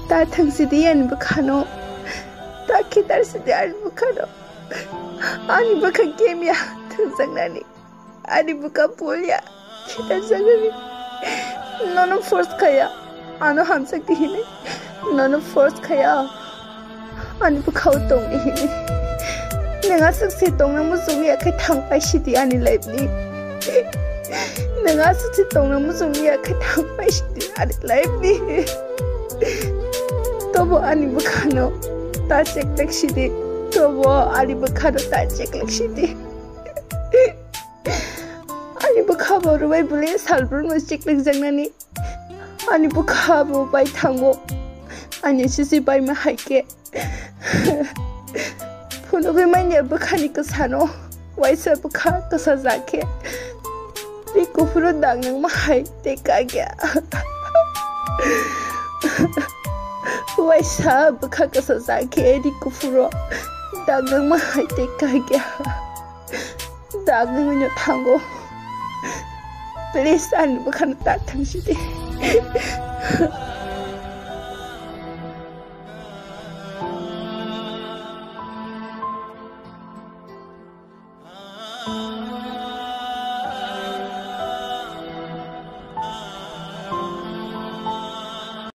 다 당시디 아니 부카노 다 기다리시디 아니 부카노 아니 부카 게임이야 등장나니 아니 부카 볼이야 기다리자니 너는 포스트 가야 아노 함sakti hine 너는 포스트 가야 아니 부카 우동이 hine 내가 숙시 동나무 속에 그 당파시디 아니 라이브니 내가 숙시 동나무 속에 그 당파시디 아니 라이브니 또뭐 아니 부카노 다 잭렉시디 또뭐 아니 부카노 다 잭렉시디 아니 부카보로 왜 불리 살불모 잭렉 장난이 아니 부카보 바이 탕고 아니 시시 바이 마 할게 Punubi manya bukhani kasano waisa bukha kasazake Riku puro dang nang mahai teka gya waisa bukha kasazake riku puro dang nang mahai teka gya dang nang nyo tango please an bukhana tatang shidi